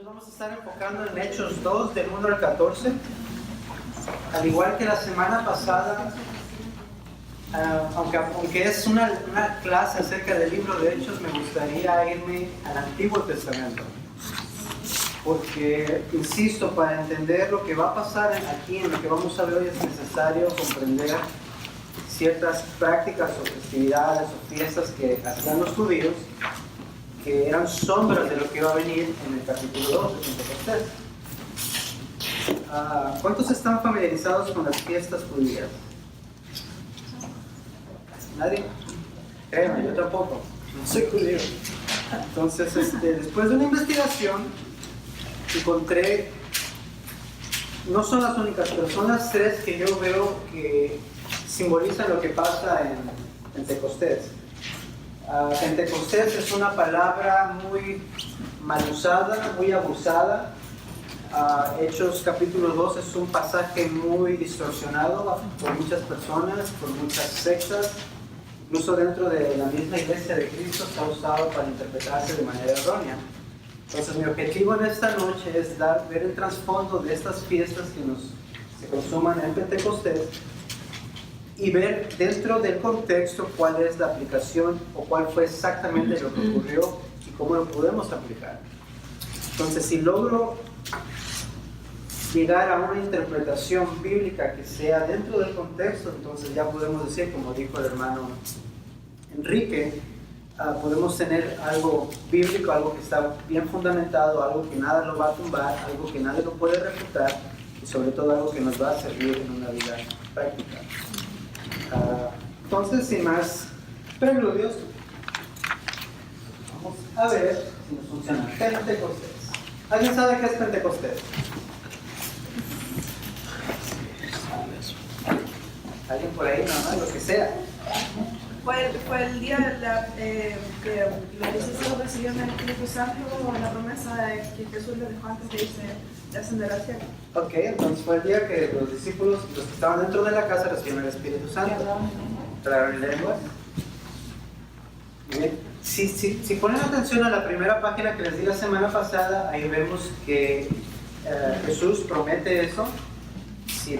vamos a estar enfocando en Hechos 2, del 1 al 14. Al igual que la semana pasada, aunque es una clase acerca del libro de Hechos, me gustaría irme al Antiguo Testamento. Porque, insisto, para entender lo que va a pasar aquí, en lo que vamos a ver hoy, es necesario comprender ciertas prácticas o festividades o fiestas que hacían los judíos, que eran sombras de lo que iba a venir en el capítulo 2 de Pentecostés. ¿Cuántos están familiarizados con las fiestas judías? ¿Nadie? Créeme, yo tampoco. No soy judío. Entonces, después de una investigación, encontré, no son las únicas, pero son las tres que yo veo que simbolizan lo que pasa en Pentecostés. Pentecostés es una palabra muy mal usada, muy abusada. Hechos capítulo 2 es un pasaje muy distorsionado por muchas personas, por muchas sectas. Incluso dentro de la misma iglesia de Cristo está usado para interpretarse de manera errónea. Entonces mi objetivo en esta noche es ver el trasfondo de estas fiestas que se consuman en Pentecostés y ver dentro del contexto cuál es la aplicación o cuál fue exactamente lo que ocurrió y cómo lo podemos aplicar. Entonces, si logro llegar a una interpretación bíblica que sea dentro del contexto, entonces ya podemos decir, como dijo el hermano Enrique, podemos tener algo bíblico, algo que está bien fundamentado, algo que nada lo va a tumbar, algo que nadie lo puede refutar y sobre todo algo que nos va a servir en una vida práctica. Entonces, sin más preludios, vamos a ver si nos funciona. Pentecostés. ¿Alguien sabe qué es Pentecostés? ¿Alguien por ahí? No, lo que sea. Fue el día que los discípulos recibieron el Espíritu Santo, la promesa de que Jesús les dejó antes de irse de ascender al cielo. Ok, entonces fue el día que los discípulos, los que estaban dentro de la casa, recibieron el Espíritu Santo. Hablaron en lenguas. Bien. Si ponen atención a la primera página que les di la semana pasada, ahí vemos que Jesús promete eso. Si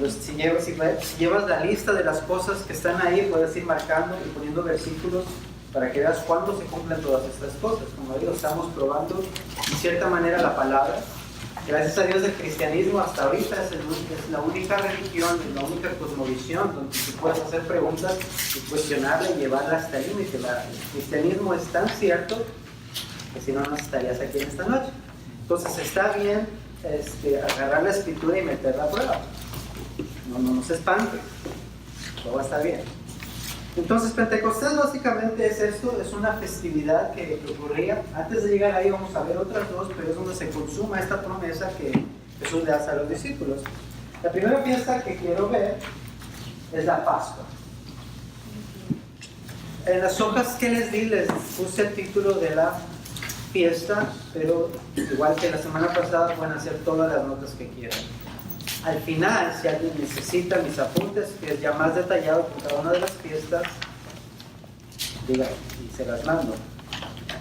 llevas la lista de las cosas que están ahí, puedes ir marcando y poniendo versículos para que veas cuándo se cumplen todas estas cosas. Como digo, estamos probando de cierta manera la palabra. Gracias a Dios el cristianismo hasta ahorita es la única religión, la única cosmovisión donde tú puedes hacer preguntas y cuestionarla y llevarla hasta el límite. El cristianismo es tan cierto que si no, no estarías aquí en esta noche. Entonces está bien agarrar la escritura y meterla a prueba. No se espante, todo va a estar bien. Entonces Pentecostés básicamente es esto, es una festividad que ocurría. Antes de llegar ahí vamos a ver otras dos, pero es donde se consuma esta promesa que Jesús le hace a los discípulos. La primera fiesta que quiero ver es la Pascua. En las hojas que les di les puse el título de la fiesta, pero igual que la semana pasada pueden hacer todas las notas que quieran. Al final, si alguien necesita mis apuntes, que es ya más detallado por cada una de las fiestas, diga, y se las mando.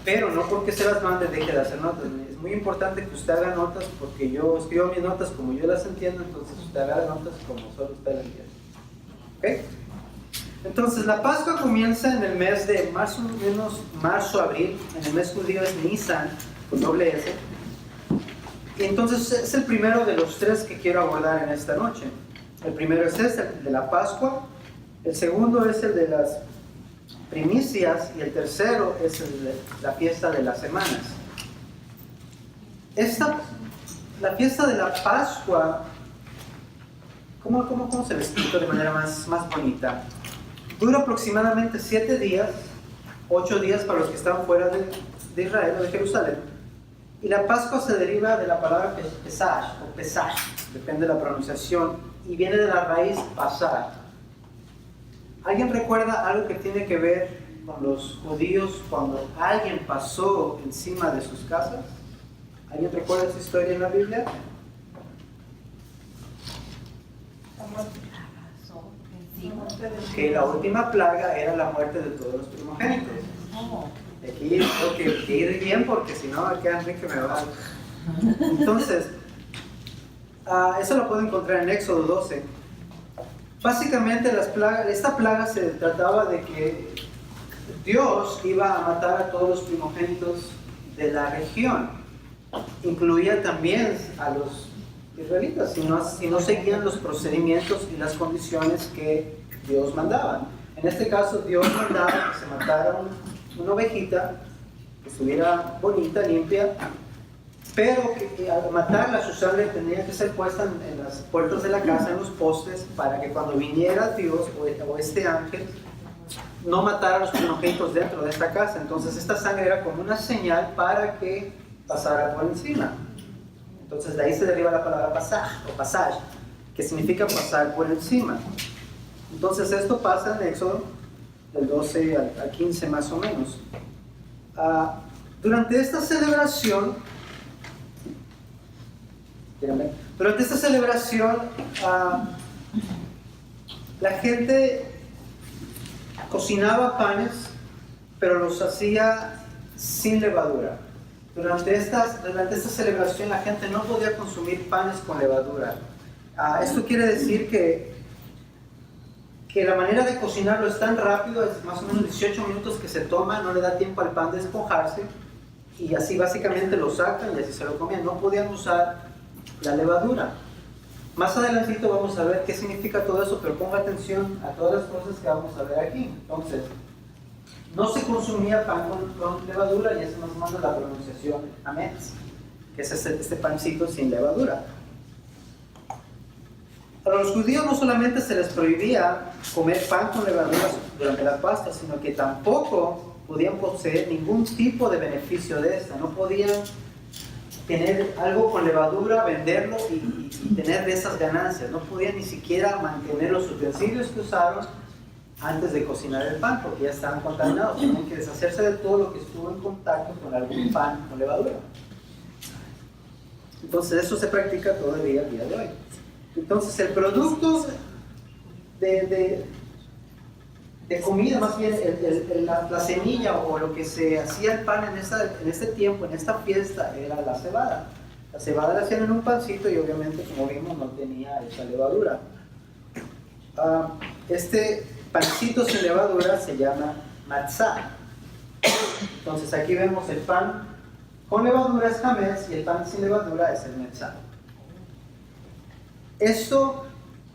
Pero no porque se las mande deje de hacer notas. Es muy importante que usted haga notas porque yo escribo mis notas como yo las entiendo, entonces usted haga notas como solo usted las entiende. ¿Ok? Entonces, la Pascua comienza en el mes de más o menos marzo-abril. En el mes judío es Nisan, con doble S. Y entonces es el primero de los tres que quiero abordar en esta noche. El primero es el de la Pascua, el segundo es el de las primicias y el tercero es el de la fiesta de las semanas. La fiesta de la Pascua, ¿cómo se le explica de manera más bonita? Dura aproximadamente 7 días, 8 días para los que están fuera de Israel o de Jerusalén. Y la Pascua se deriva de la palabra Pesach o Pesach, depende de la pronunciación, y viene de la raíz pasar. ¿Alguien recuerda algo que tiene que ver con los judíos cuando alguien pasó encima de sus casas? ¿Alguien recuerda esa historia en la Biblia? Que la última plaga era la muerte de todos los primogénitos. Aquí tengo que ir bien porque si no, aquí Enrique me va Entonces, eso lo puedo encontrar en Éxodo 12. Básicamente esta plaga se trataba de que Dios iba a matar a todos los primogénitos de la región. Incluía también a los israelitas, si no seguían los procedimientos y las condiciones que Dios mandaba. En este caso, Dios mandaba que se matara una ovejita, que estuviera bonita, limpia, pero que al matarla su sangre tenía que ser puesta en las puertas de la casa, en los postes, para que cuando viniera Dios o este ángel, no matara a los primogénitos dentro de esta casa. Entonces esta sangre era como una señal para que pasara por encima. Entonces de ahí se deriva la palabra pasaj o passage, que significa pasar por encima. Entonces esto pasa en Éxodo del 12 al 15 más o menos. Durante esta celebración, la gente cocinaba panes, pero los hacía sin levadura. Durante esta celebración la gente no podía consumir panes con levadura. Esto quiere decir que la manera de cocinarlo es tan rápido, es más o menos 18 minutos que se toma, no le da tiempo al pan de esponjarse, y así básicamente lo sacan y así se lo comían. No podían usar la levadura. Más adelantito vamos a ver qué significa todo eso, pero ponga atención a todas las cosas que vamos a ver aquí. Entonces, no se consumía pan con levadura, y eso nos manda la pronunciación hametz, que es este pancito sin levadura. A los judíos no solamente se les prohibía comer pan con levadura durante la Pascua, sino que tampoco podían poseer ningún tipo de beneficio de esta. No podían tener algo con levadura, venderlo y tener de esas ganancias. No podían ni siquiera mantener los utensilios que usaron antes de cocinar el pan, porque ya estaban contaminados. Tenían que deshacerse de todo lo que estuvo en contacto con algún pan con levadura. Entonces eso se practica todavía el día de hoy. Entonces el producto de comida, más bien la semilla o lo que se hacía el pan en este tiempo, en esta fiesta, era la cebada. La cebada la hacían en un pancito y obviamente, como vimos, no tenía esa levadura. Este pancito sin levadura se llama matzah. Entonces aquí vemos el pan con levadura es hametz y el pan sin levadura es el metzah. Esto,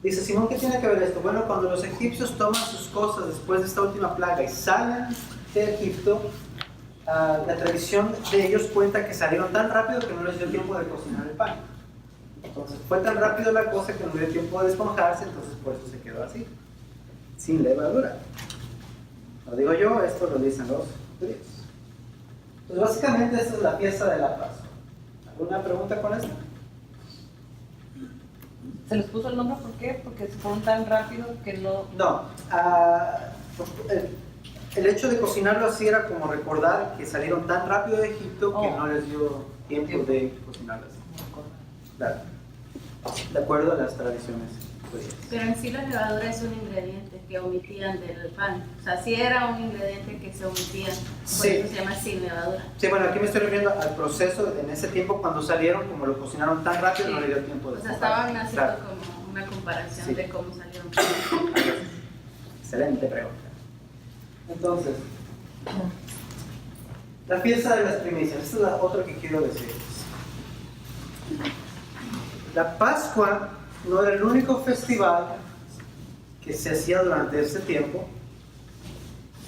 dice Simón, ¿qué tiene que ver esto? Bueno, cuando los egipcios toman sus cosas después de esta última plaga y salen de Egipto, la tradición de ellos cuenta que salieron tan rápido que no les dio tiempo de cocinar el pan. Entonces fue tan rápido la cosa que no dio tiempo de esponjarse, entonces por eso se quedó así, sin levadura. Lo digo yo, esto lo dicen los judíos. Pues básicamente esta es la fiesta de la Pascua. ¿Alguna pregunta con esto? ¿Se les puso el nombre por qué? Porque se fueron tan rápido que no... No, el hecho de cocinarlo así era como recordar que salieron tan rápido de Egipto que no les dio tiempo de cocinarlo así. Claro, de acuerdo a las tradiciones judías. Pero en sí la levadura es un ingrediente que omitían del pan. O sea, sí era un ingrediente que se omitía, por eso se llama sin levadura. Sí, bueno, aquí me estoy refiriendo al proceso en ese tiempo cuando salieron, como lo cocinaron tan rápido, no le dio tiempo de... O sea, estaban haciendo como una comparación de cómo salieron. Excelente pregunta. Entonces, la fiesta de las primicias, esta es la otra que quiero decir. La Pascua no era el único festival que se hacía durante este tiempo.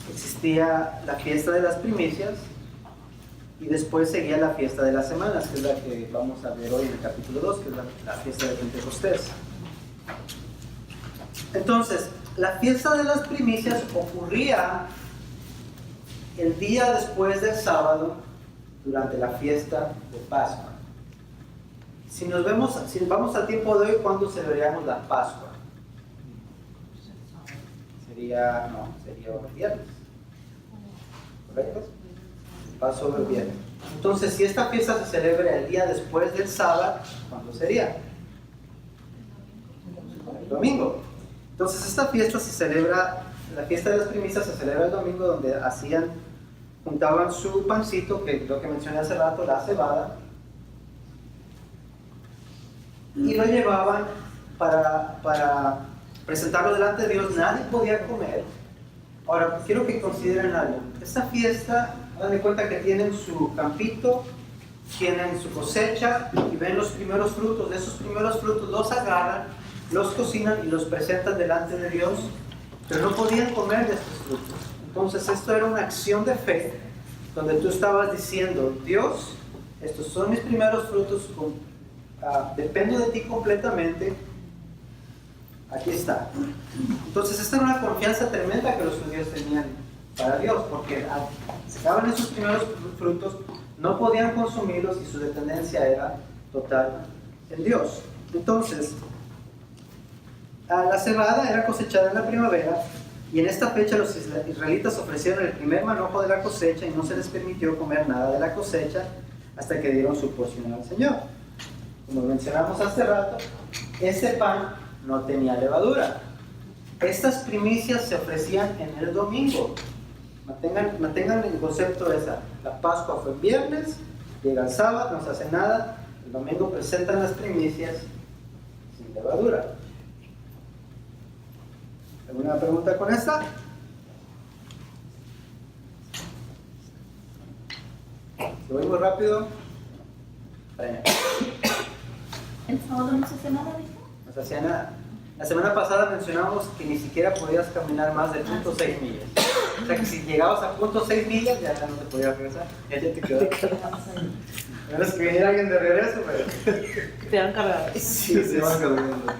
Existía la fiesta de las primicias y después seguía la fiesta de las semanas, que es la que vamos a ver hoy en el capítulo 2, que es la fiesta de Pentecostés. Entonces, la fiesta de las primicias ocurría el día después del sábado durante la fiesta de Pascua. Si vamos al tiempo de hoy, ¿cuándo celebramos la Pascua? Sería el viernes. ¿Correcto? Passover viernes. Entonces, si esta fiesta se celebra el día después del sábado, ¿cuándo sería? El domingo. Entonces, esta fiesta se celebra, la fiesta de las primicias se celebra el domingo, donde juntaban su pancito, que es lo que mencioné hace rato, la cebada, y lo llevaban para presentarlo delante de Dios. Nadie podía comer. Ahora, quiero que consideren algo. Esta fiesta, hagan de cuenta que tienen su campito, tienen su cosecha y ven los primeros frutos. De esos primeros frutos los agarran, los cocinan y los presentan delante de Dios, pero no podían comer de estos frutos. Entonces esto era una acción de fe, donde tú estabas diciendo: Dios, estos son mis primeros frutos, dependo de ti completamente, aquí está. Entonces esta era una confianza tremenda que los judíos tenían para Dios, porque sacaban esos primeros frutos, no podían consumirlos y su dependencia era total en Dios. Entonces, la cebada era cosechada en la primavera, y en esta fecha los israelitas ofrecieron el primer manojo de la cosecha y no se les permitió comer nada de la cosecha hasta que dieron su porción al Señor. Como mencionamos hace rato, este pan no tenía levadura. Estas primicias se ofrecían en el domingo. Mantengan el concepto esa. La Pascua fue el viernes, llega el sábado, no se hace nada, el domingo presentan las primicias sin levadura. ¿Alguna pregunta con esta? Si voy muy rápido. ¿El sábado no se hace nada, dijo? No se hacía nada. La semana pasada mencionamos que ni siquiera podías caminar más de 0.6 millas. O sea que si llegabas a 0.6 millas ya no te podías regresar. Ya te quedabas. A menos que viniera alguien de regreso, pero... Te han cargado. Sí, se van cargando.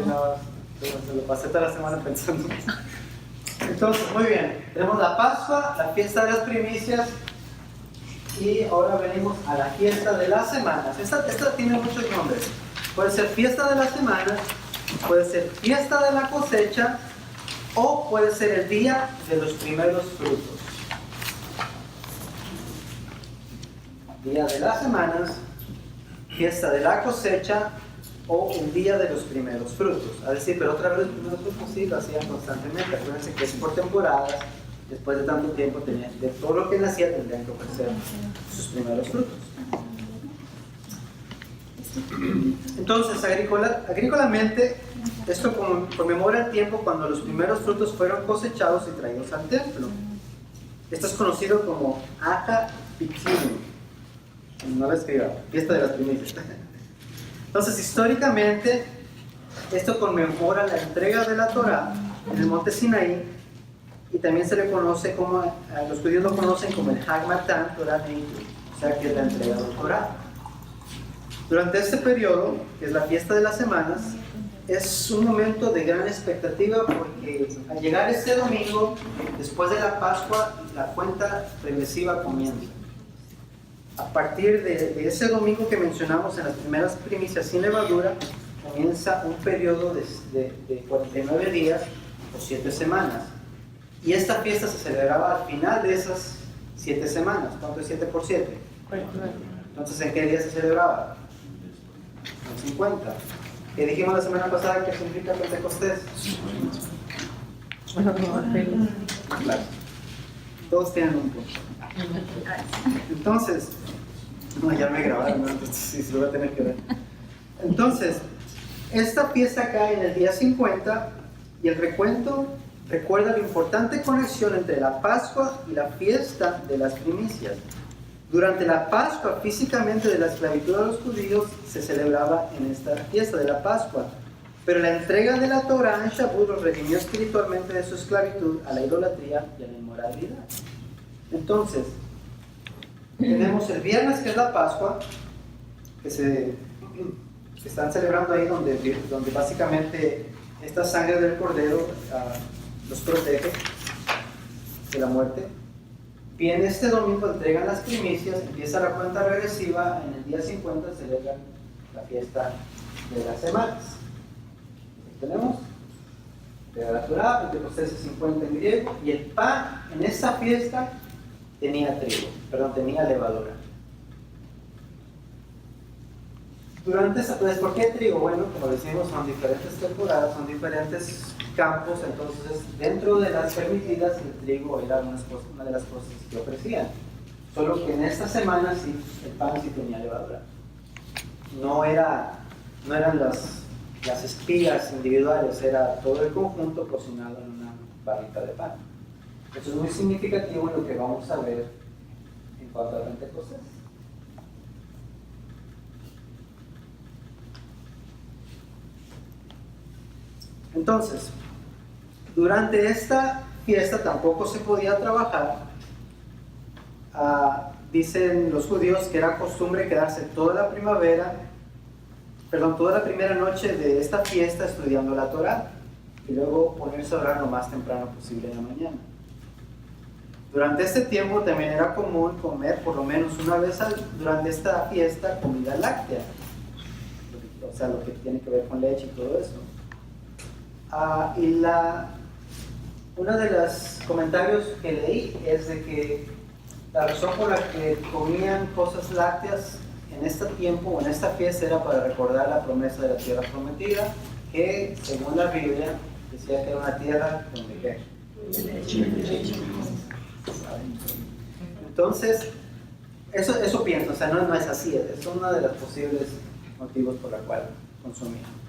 No, se lo pasé toda la semana pensando. Entonces, muy bien. Tenemos la Pascua, la fiesta de las primicias, y ahora venimos a la fiesta de las semanas. Esta tiene muchos nombres. Puede ser fiesta de las semanas, puede ser fiesta de la cosecha, o puede ser el día de los primeros frutos. Día de las semanas, fiesta de la cosecha, o el día de los primeros frutos. A decir, pero otra vez los primeros frutos sí lo hacían constantemente. Acuérdense que es por temporadas. Después de tanto tiempo, de todo lo que nacía tendrían que ofrecer sus primeros frutos. Entonces, agrícolamente, esto conmemora el tiempo cuando los primeros frutos fueron cosechados y traídos al templo. Esto es conocido como Aja Pitzinu. No lo escriba, fiesta de las primicias. Entonces, históricamente, esto conmemora la entrega de la Torá en el monte Sinaí, y también se le conoce como, los judíos lo conocen como el Hag Matan Torah Neitu, o sea que es la entrega de la Torá. Durante este periodo, que es la fiesta de las semanas, es un momento de gran expectativa, porque al llegar este domingo, después de la Pascua, la cuenta regresiva comienza. A partir de ese domingo que mencionamos en las primeras primicias sin levadura, comienza un periodo de 49 días o 7 semanas. Y esta fiesta se celebraba al final de esas 7 semanas. ¿Cuánto es 7 por 7? 49. Entonces, ¿en qué día se celebraba? En 50. ¿Qué dijimos la semana pasada que significa Pentecostés? Claro. Todos tienen un punto. Entonces, no, ya me grabaron, ¿no? Entonces sí, se lo voy a tener que ver. Entonces, esta fiesta cae en el día 50, y el recuento recuerda la importante conexión entre la Pascua y la fiesta de las primicias. Durante la Pascua, físicamente de la esclavitud a los judíos se celebraba en esta fiesta de la Pascua, pero la entrega de la Torá en Shavuot los redimió espiritualmente de su esclavitud a la idolatría y a la inmoralidad. Entonces, tenemos el viernes, que es la Pascua, que están celebrando ahí, donde básicamente esta sangre del cordero los protege de la muerte. Viene este domingo, entregan las primicias, empieza la cuenta regresiva, en el día 50 celebran la fiesta de las semanas. Tenemos de la Torá, Pentecostés 50 en griego, y el pan en esta fiesta tenía levadura. Durante esa, pues, ¿por qué trigo? Bueno, como decimos, son diferentes temporadas, son diferentes campos, entonces dentro de las permitidas el trigo era una de las cosas que ofrecían. Solo que en esta semana sí, el pan sí tenía levadura. No era no eran las espigas individuales, era todo el conjunto cocinado en una barrita de pan. Eso es muy significativo en lo que vamos a ver en cuanto a Pentecostés. Entonces, durante esta fiesta tampoco se podía trabajar. Dicen los judíos que era costumbre quedarse toda la primera noche de esta fiesta estudiando la Torá y luego ponerse a orar lo más temprano posible en la mañana. Durante este tiempo también era común comer por lo menos una vez durante esta fiesta comida láctea, o sea, lo que tiene que ver con leche y todo eso. Uno de los comentarios que leí es de que la razón por la que comían cosas lácteas en este tiempo o en esta fiesta era para recordar la promesa de la tierra prometida, que según la Biblia decía que era una tierra donde ¿qué? Entonces, eso pienso, o sea, no es así, es uno de los posibles motivos por la cual consumían.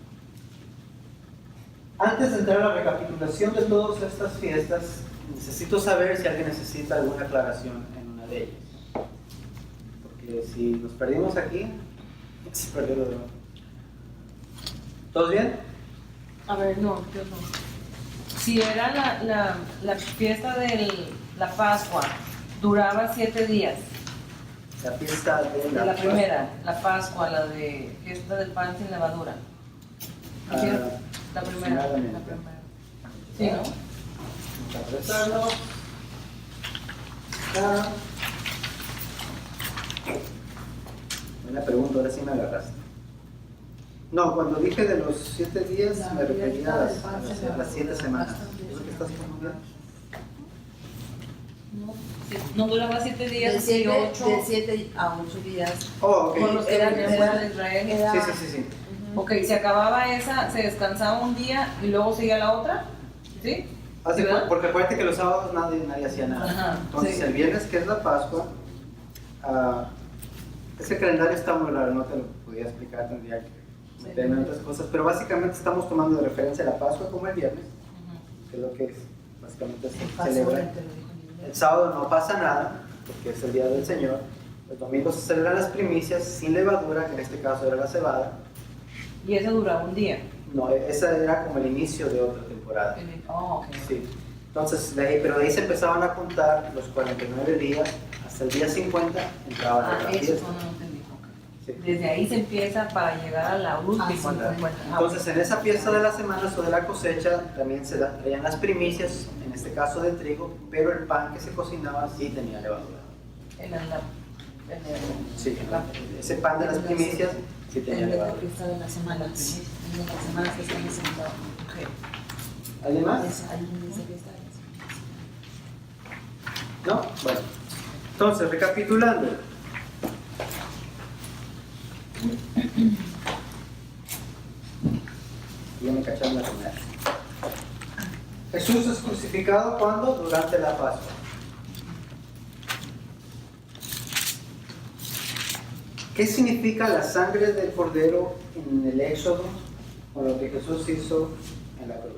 Antes de entrar a la recapitulación de todas estas fiestas, necesito saber si alguien necesita alguna aclaración en una de ellas. Porque si nos perdimos aquí, se perdió lo demás. ¿Todos bien? A ver, no, yo no. Si era la fiesta de la Pascua, duraba 7 días. La fiesta de La primera, la Pascua, la de fiesta del pan sin levadura. La primera. Sí, ¿no? Una pregunta, ahora sí me agarraste. No, cuando dije de los 7 días me refería a las 7 semanas. ¿Es lo que estás confundiendo? No duraba 7 días, de 8. 7 a 8 días. Oh, ok. Con los que eran de fuera de Israel. Sí. Ok, se acababa esa, se descansaba un día y luego seguía la otra. ¿Sí? Porque acuérdate que los sábados nadie hacía nada. Ajá, Entonces sí. el viernes, que es la Pascua, ese calendario está muy raro, no te lo podía explicar, tendría que meterme en otras cosas, pero básicamente estamos tomando de referencia la Pascua como el viernes, que es lo que básicamente se celebra. El sábado no pasa nada, porque es el día del Señor. El domingo se celebran las primicias sin levadura, que en este caso era la cebada. Y eso duraba un día. No, esa era como el inicio de otra temporada. Oh, ok. Sí. Entonces, pero de ahí se empezaban a contar los 49 días, hasta el día 50 entraban a la Eso fiesta. no lo entendí. Ok. Sí. Desde ahí se empieza para llegar a la última. Entonces, en esa fiesta de las semanas o de la cosecha, también se traían las primicias, en este caso de trigo, pero el pan que se cocinaba sí tenía levadura. Sí, ese pan de las primicias sí tenía levadura. La fiesta de las semanas. De las semanas que están sentados. ¿Alguien más? ¿Alguien dice fiesta de las semanas? ¿No? Bueno. Entonces, recapitulando. Ya me cacharon la primera. Jesús es crucificado ¿cuándo? Durante la Pascua. ¿Qué significa la sangre del Cordero en el Éxodo con lo que Jesús hizo en la cruz?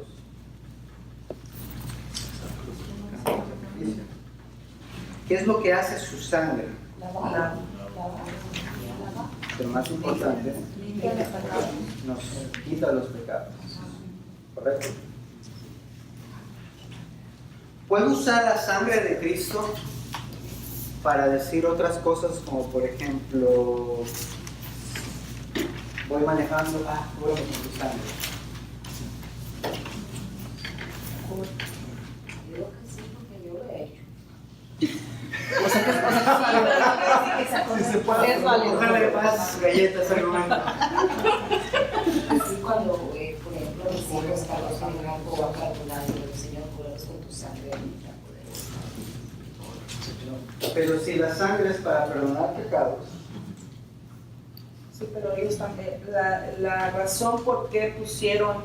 ¿Qué es lo que hace su sangre? Pero más importante, nos quita los pecados. ¿Correcto? ¿Puedo usar la sangre de Cristo para decir otras cosas como por ejemplo voy manejando, bueno, con tu sangre? Creo que sí, porque yo lo he hecho. O sea, Si se puede, cogerle más galletas al momento. Así cuando, por ejemplo, mis hijos Carlos Alejandro o Carolina, el Señor, cúralos con tu sangre bendita, poderosa. Pero si la sangre es para perdonar pecados, Sí, pero ellos también, la razón por qué pusieron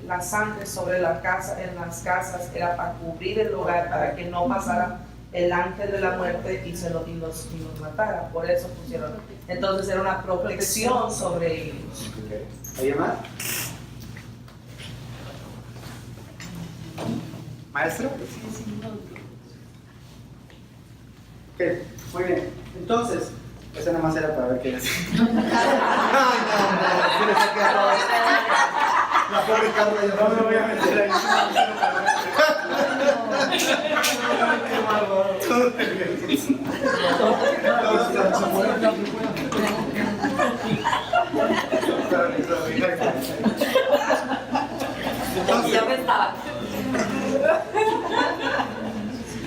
la sangre sobre la casa, en las casas, era para cubrir el lugar, para que no pasara el ángel de la muerte y los matara. Por eso pusieron. Entonces era una protección sobre ellos. ¿Alguien más? ¿Maestro? Ok, muy bien. Entonces, esa nada más era para ver qué decía. La pobre Carla, yo no me voy a meter ahí.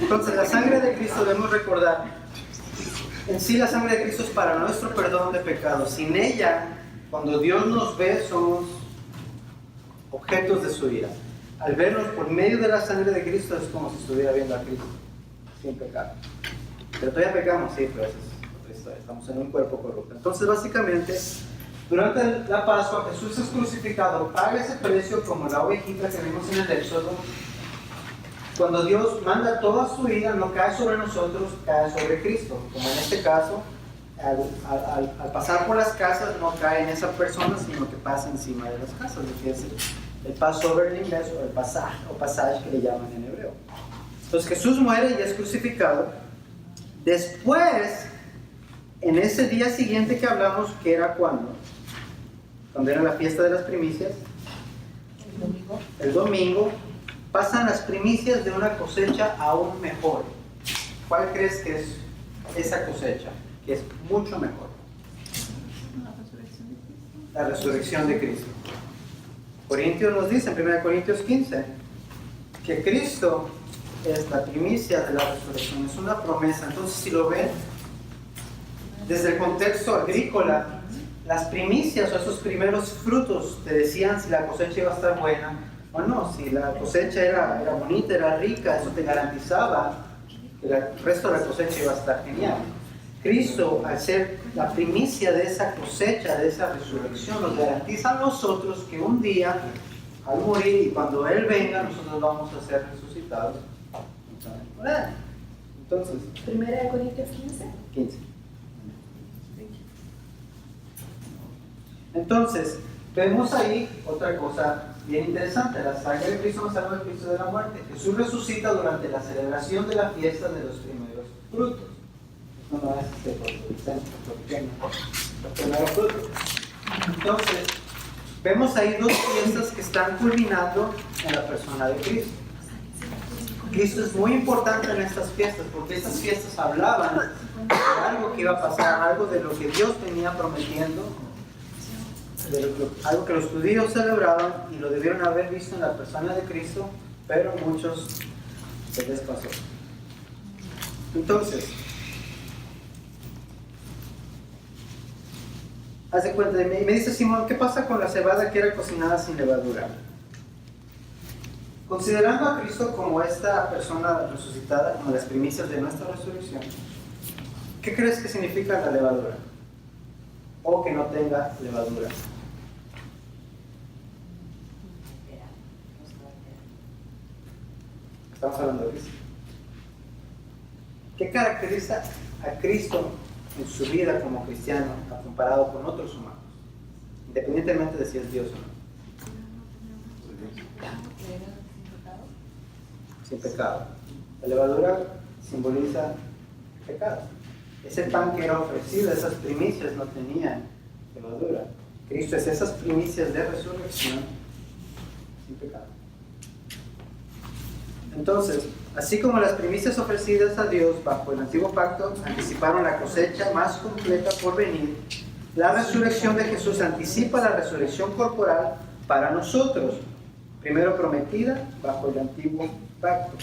Entonces, la sangre de Cristo debemos recordar. En sí, la sangre de Cristo es para nuestro perdón de pecados. Sin ella, cuando Dios nos ve, somos objetos de su ira. Al vernos por medio de la sangre de Cristo es como si estuviera viendo a Cristo, sin pecado. Pero todavía pecamos, sí, pero eso es otra historia. Estamos en un cuerpo corrupto. Entonces, básicamente, durante la Pascua, Jesús es crucificado, paga ese precio como la ovejita que vimos en el Éxodo. Cuando Dios manda toda su ira, no cae sobre nosotros, cae sobre Cristo. Como en este caso, al pasar por las casas, no cae en esa persona, sino que pasa encima de las casas, lo que es el Passover en inglés, o el passage que le llaman en hebreo. Entonces Jesús muere y es crucificado. Después, en ese día siguiente que hablamos, que era cuando era la fiesta de las primicias, el domingo, pasan las primicias de una cosecha aún mejor. ¿Cuál crees que es esa cosecha? Que es mucho mejor. La resurrección de Cristo. Corintios nos dice en 1 Corintios 15 que Cristo es la primicia de la resurrección, es una promesa. Entonces, si lo ven desde el contexto agrícola, las primicias o esos primeros frutos te decían si la cosecha iba a estar buena o no. Si la cosecha era bonita, era rica, eso te garantizaba que el resto de la cosecha iba a estar genial. Cristo, al ser la primicia de esa cosecha, de esa resurrección, nos garantiza a nosotros que un día, al morir y cuando Él venga, nosotros vamos a ser resucitados. Entonces, 1 Corintios 15. Entonces, vemos ahí otra cosa bien interesante. La sangre de Cristo nos salva del juicio de la muerte. Jesús resucita durante la celebración de la fiesta de los primeros frutos. Esto no es los primeros frutos. Entonces, vemos ahí dos fiestas que están culminando en la persona de Cristo. Cristo es muy importante en estas fiestas, porque estas fiestas hablaban de algo que iba a pasar, algo de lo que Dios venía prometiendo, algo que los judíos celebraban y lo debieron haber visto en la persona de Cristo, pero muchos se les pasó. Entonces, haz de cuenta, me dice Simón, ¿qué pasa con la cebada que era cocinada sin levadura? Considerando a Cristo como esta persona resucitada, como las primicias de nuestra resurrección, ¿qué crees que significa la levadura? O que no tenga levadura. Estamos hablando de Cristo. ¿Qué caracteriza a Cristo en su vida como cristiano comparado con otros humanos? Independientemente de si es Dios o no. Sin pecado. La levadura simboliza pecado. Ese pan que era ofrecido, esas primicias no tenían levadura. Cristo es esas primicias de resurrección sin pecado. Entonces, así como las primicias ofrecidas a Dios bajo el antiguo pacto anticiparon la cosecha más completa por venir, la resurrección de Jesús anticipa la resurrección corporal para nosotros, primero prometida bajo el antiguo pacto.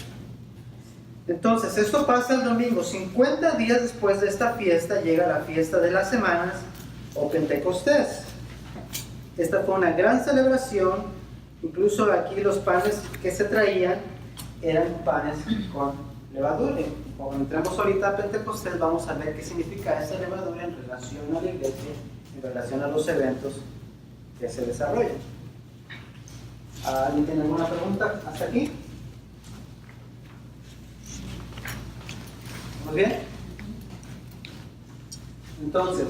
Entonces, esto pasa el domingo. 50 días después de esta fiesta llega la fiesta de las semanas o Pentecostés. Esta fue una gran celebración. Incluso aquí los panes que se traían eran panes con levadura. Cuando entremos ahorita a Pentecostés vamos a ver qué significa esa levadura en relación a la iglesia, en relación a los eventos que se desarrollan. ¿Alguien tiene alguna pregunta hasta aquí? ¿Estamos bien? Entonces,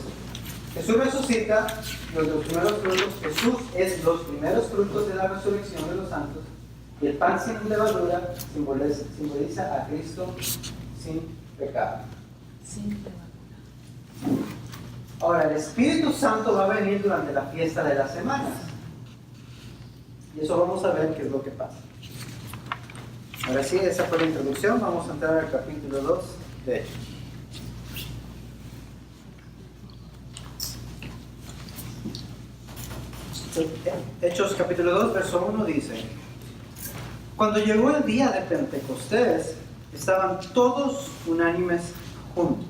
Jesús resucita, los primeros frutos. Jesús es los primeros frutos de la resurrección de los santos. Y el pan sin levadura simboliza a Cristo sin pecado. Ahora, el Espíritu Santo va a venir durante la fiesta de las semanas. Y eso vamos a ver qué es lo que pasa. Ahora sí, esa fue la introducción. Vamos a entrar al capítulo 2 de Hechos. Hechos capítulo 2, verso 1 dice: Cuando llegó el día de Pentecostés, estaban todos unánimes juntos.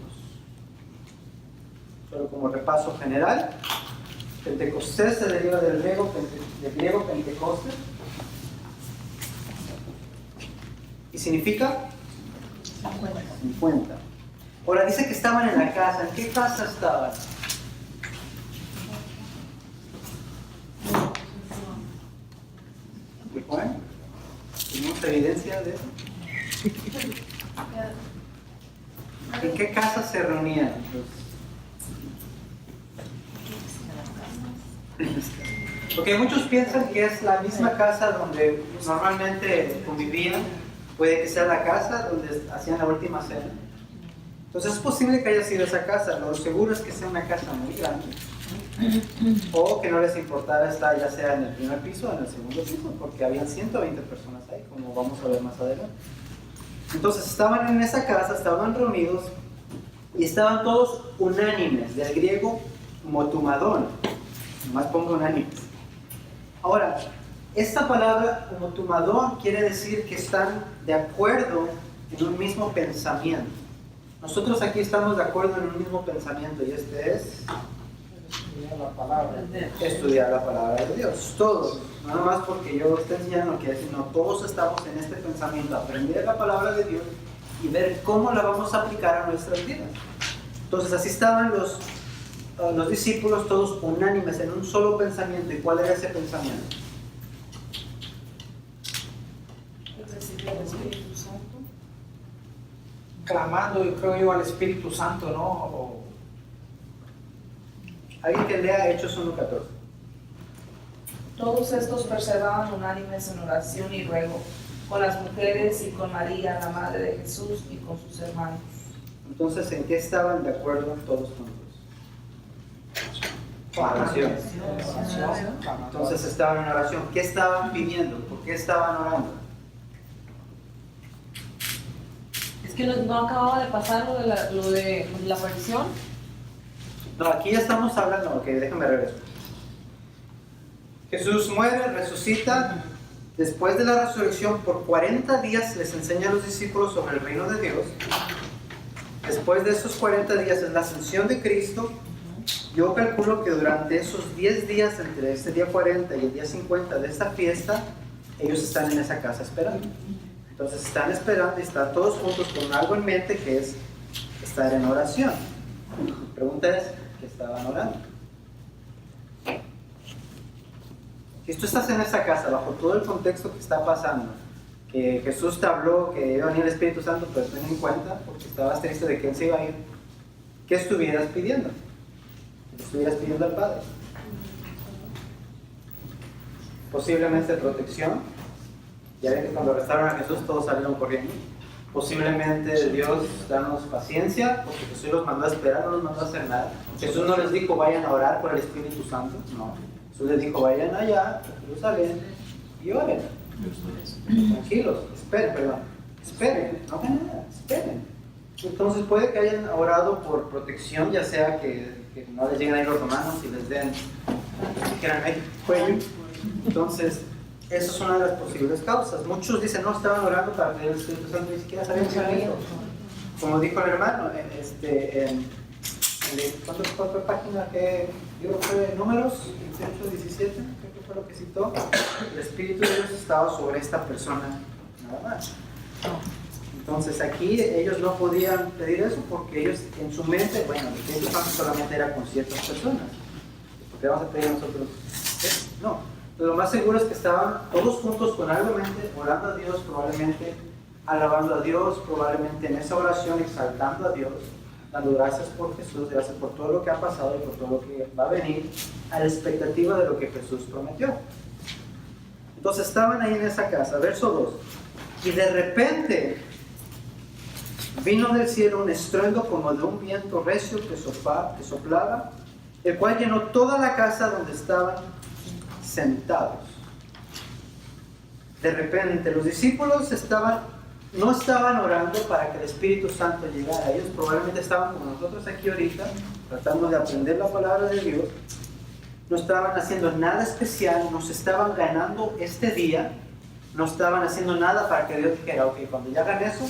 Solo como repaso general, Pentecostés se deriva del griego Pentecostes y significa 50. Ahora dice que estaban en la casa. ¿En qué casa estaban? ¿Qué fue? ¿Tenemos evidencia de eso? ¿En qué casa se reunían? Porque muchos piensan que es la misma casa donde normalmente convivían. Puede que sea la casa donde hacían la última cena. Entonces es posible que haya sido esa casa. Lo seguro es que sea una casa muy grande. O que no les importara estar ya sea en el primer piso o en el segundo piso, porque habían 120 personas ahí, como vamos a ver más adelante. Entonces estaban en esa casa, estaban reunidos y estaban todos unánimes, del griego motumadón. Nomás pongo unánimes. Ahora, esta palabra motumadón quiere decir que están de acuerdo en un mismo pensamiento. Nosotros aquí estamos de acuerdo en un mismo pensamiento y este es estudiar la palabra de Dios. Todos, no nomás porque yo esté enseñando que sino todos estamos en este pensamiento, aprender la palabra de Dios y ver cómo la vamos a aplicar a nuestras vidas. Entonces así estaban los discípulos todos unánimes en un solo pensamiento. ¿Y cuál era ese pensamiento? Recibir el Espíritu Santo. Clamando, yo creo yo, al Espíritu Santo, ¿no? Alguien que lea Hechos 1:14. Todos estos perseveraban unánimes en oración y ruego, con las mujeres y con María, la madre de Jesús, y con sus hermanos. Entonces, ¿en qué estaban de acuerdo todos juntos? Oración. Entonces estaban en oración. ¿Qué estaban pidiendo? ¿Por qué estaban orando? Es que no acababa de pasar lo de la aparición. No, aquí ya estamos hablando. Ok, déjame regreso. Jesús muere, resucita. Después de la resurrección, por 40 días les enseña a los discípulos sobre el reino de Dios. Después de esos 40 días es la ascensión de Cristo. Yo calculo que durante esos 10 días, entre este día 40 y el día 50 de esta fiesta, ellos están en esa casa esperando. Entonces están esperando y están todos juntos con algo en mente, que es estar en oración. La pregunta es, ¿qué estaban orando? Si tú estás en esa casa, bajo todo el contexto que está pasando, que Jesús te habló, que iba a venir el Espíritu Santo, pues ten en cuenta, porque estabas triste de que Él se iba a ir, ¿qué estuvieras pidiendo? Estuvieras pidiendo al Padre. Posiblemente protección. Ya ven que cuando arrestaron a Jesús todos salieron corriendo. Posiblemente Dios, danos paciencia, porque Jesús los mandó a esperar, no los mandó a hacer nada. Jesús no les dijo vayan a orar por el Espíritu Santo, no. Jesús les dijo vayan allá a Jerusalén y oren. Tranquilos, esperen, no hagan nada, esperen. Entonces puede que hayan orado por protección, ya sea que no les lleguen ahí los romanos y les den, quieran ahí cuello. Entonces, esa es una de las posibles causas. Muchos dicen, no, estaban orando para pedir el Espíritu Santo, ni siquiera sabían que era eso. Como dijo el hermano, ¿cuántas páginas que yo fue? Números 18, 17, creo que fue lo que citó. El Espíritu de Dios estaba sobre esta persona, nada más. Entonces aquí ellos no podían pedir eso porque ellos en su mente, bueno, el Espíritu Santo solamente era con ciertas personas. ¿Por qué vamos a pedir nosotros? No. Lo más seguro es que estaban todos juntos con algo en mente, orando a Dios, probablemente alabando a Dios, probablemente en esa oración exaltando a Dios, dando gracias por Jesús, gracias por todo lo que ha pasado y por todo lo que va a venir, a la expectativa de lo que Jesús prometió. Entonces estaban ahí en esa casa, verso 2, y de repente vino del cielo un estruendo como de un viento recio que soplaba, el cual llenó toda la casa donde estaban sentados. De repente los discípulos no estaban orando para que el Espíritu Santo llegara. Ellos probablemente estaban como nosotros aquí ahorita, tratando de aprender la palabra de Dios. No estaban haciendo nada especial, no se estaban ganando este día, no estaban haciendo nada para que Dios dijera, ok, cuando ya hagan eso,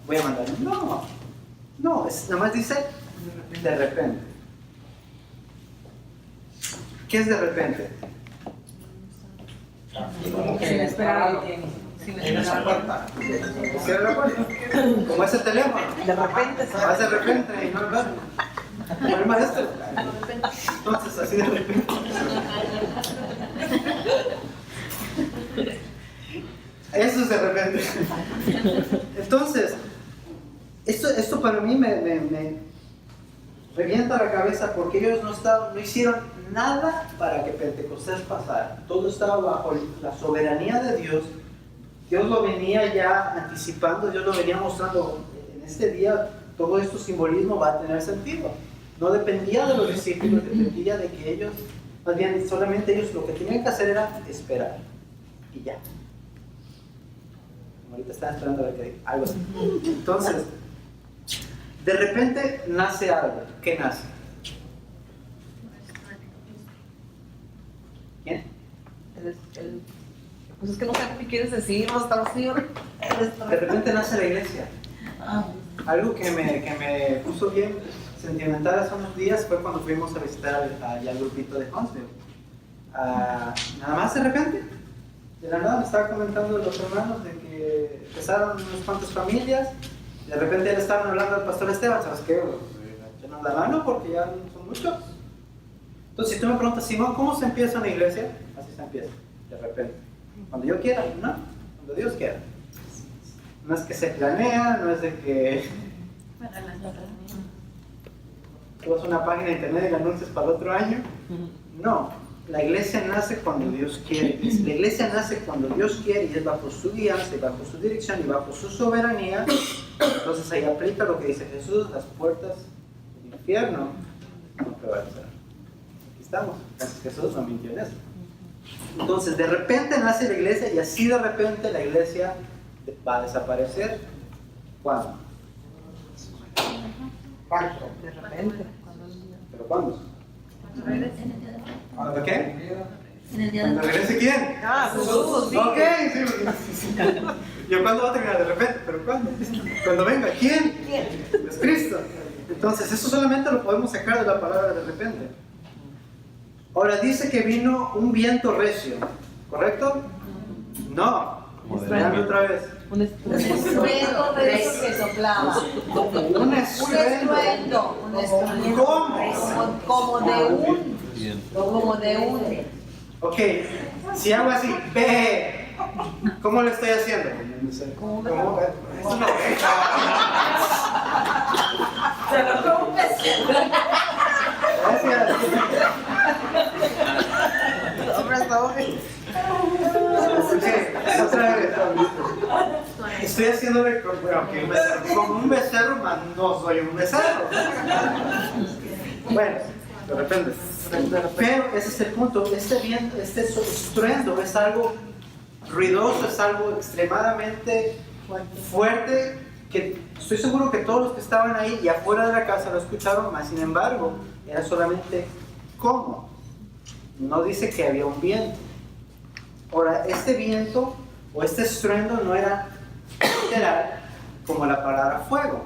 voy a mandar. No, nada más dice de repente. ¿Qué es de repente? Sin esperarlo. Cierra la puerta. Como ese teléfono. De repente se Más de repente y no hablar. Como el maestro. Entonces, así de repente. Eso es de repente. Entonces, esto para mí me revienta la cabeza porque ellos no hicieron nada para que Pentecostés pasara. Todo estaba bajo la soberanía de Dios. Dios lo venía ya anticipando, Dios lo venía mostrando. En este día todo este simbolismo va a tener sentido. No dependía de los discípulos, dependía de que ellos, más bien solamente ellos lo que tenían que hacer era esperar. Y ya. Ahorita están esperando a ver que algo así. Entonces, de repente nace algo. ¿Qué nace? ¿Quién? Pues es que no sé qué quieres decir, no está vacío. De repente nace la iglesia. Algo que me puso bien sentimental hace unos días fue cuando fuimos a visitar al grupito de Huntsville. Nada más de repente, de la nada me estaba comentando los hermanos de que empezaron unas cuantas familias. De repente le estaban hablando al pastor Esteban, ¿sabes qué? Llenan la mano porque ya son muchos. Entonces, si tú me preguntas, Simón, ¿cómo se empieza una iglesia? Así se empieza, de repente. Cuando yo quiera, no, cuando Dios quiera. No es que se planea, no es de que tú vas a una página de internet y la anuncias para el otro año. No, la iglesia nace cuando Dios quiere. La iglesia nace cuando Dios quiere y es bajo su guianza, y bajo su dirección y bajo su soberanía. Entonces ahí aplica lo que dice Jesús, las puertas del infierno no prevalecerán. Aquí estamos, gracias Jesús no mintió en eso. Entonces de repente nace la iglesia y así de repente la iglesia va a desaparecer. ¿Cuándo? De repente. ¿Pero cuándo? ¿Cuándo qué? En el día ¿Cuándo regrese quién? Jesús, Ok, sí. ¿Yo cuándo va a terminar? De repente, ¿pero cuándo? Cuando venga, ¿quién? Es Cristo. Entonces, eso solamente lo podemos sacar de la palabra de repente. Ahora dice que vino un viento recio, ¿correcto? No. Veanlo otra vez. Un estruendo recio que soplaba. Un estruendo. ¿Cómo? Como de un. Ok, si hago así, ve. ¿Cómo lo estoy haciendo? ¿Cómo? Es una oveja. Gracias. Ok, otra vez. Estoy haciéndole como un becerro, mas no soy un becerro. Bueno, de repente. Pero ese es el punto. Este viento, este estruendo es algo ruidoso, es algo extremadamente fuerte, que estoy seguro que todos los que estaban ahí y afuera de la casa lo escucharon, mas sin embargo, era solamente cómo. No dice que había un viento. Ahora, este viento o este estruendo no era literal como la palabra fuego,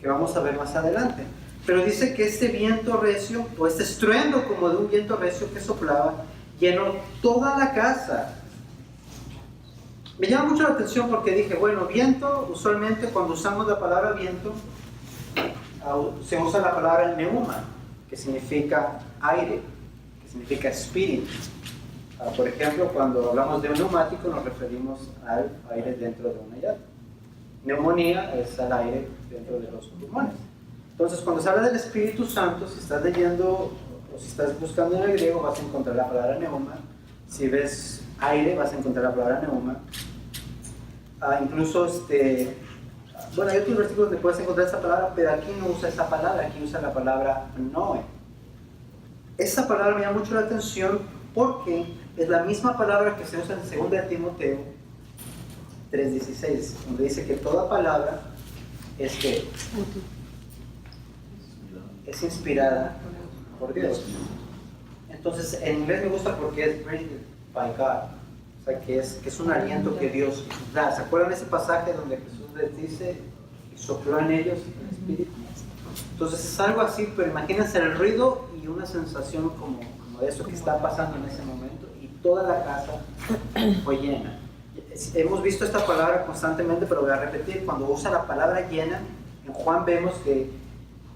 que vamos a ver más adelante. Pero dice que este viento recio, o este estruendo como de un viento recio que soplaba, llenó toda la casa. Me llama mucho la atención porque dije, bueno, viento, usualmente cuando usamos la palabra viento, se usa la palabra neuma, que significa aire, que significa espíritu. Por ejemplo, cuando hablamos de un neumático nos referimos al aire dentro de una llanta. Neumonía es al aire dentro de los pulmones. Entonces, cuando se habla del Espíritu Santo, si estás leyendo o si estás buscando en el griego, vas a encontrar la palabra neuma. Si ves aire, vas a encontrar la palabra neuma. Incluso, bueno, hay otros versículos donde puedes encontrar esa palabra, pero aquí no usa esa palabra, aquí usa la palabra pnoe. Esa palabra me llama mucho la atención porque es la misma palabra que se usa en 2 Timoteo 3:16, donde dice que toda palabra es inspirada por Dios. Entonces, en inglés me gusta porque es breathed by God, o sea, que es un aliento que Dios da. ¿Se acuerdan de ese pasaje donde Jesús les dice y sopló en ellos el Espíritu? Entonces es algo así, pero imagínense el ruido y una sensación como de eso que está pasando en ese momento, y toda la casa fue llena. Hemos visto esta palabra constantemente, pero voy a repetir, cuando usa la palabra llena, en Juan vemos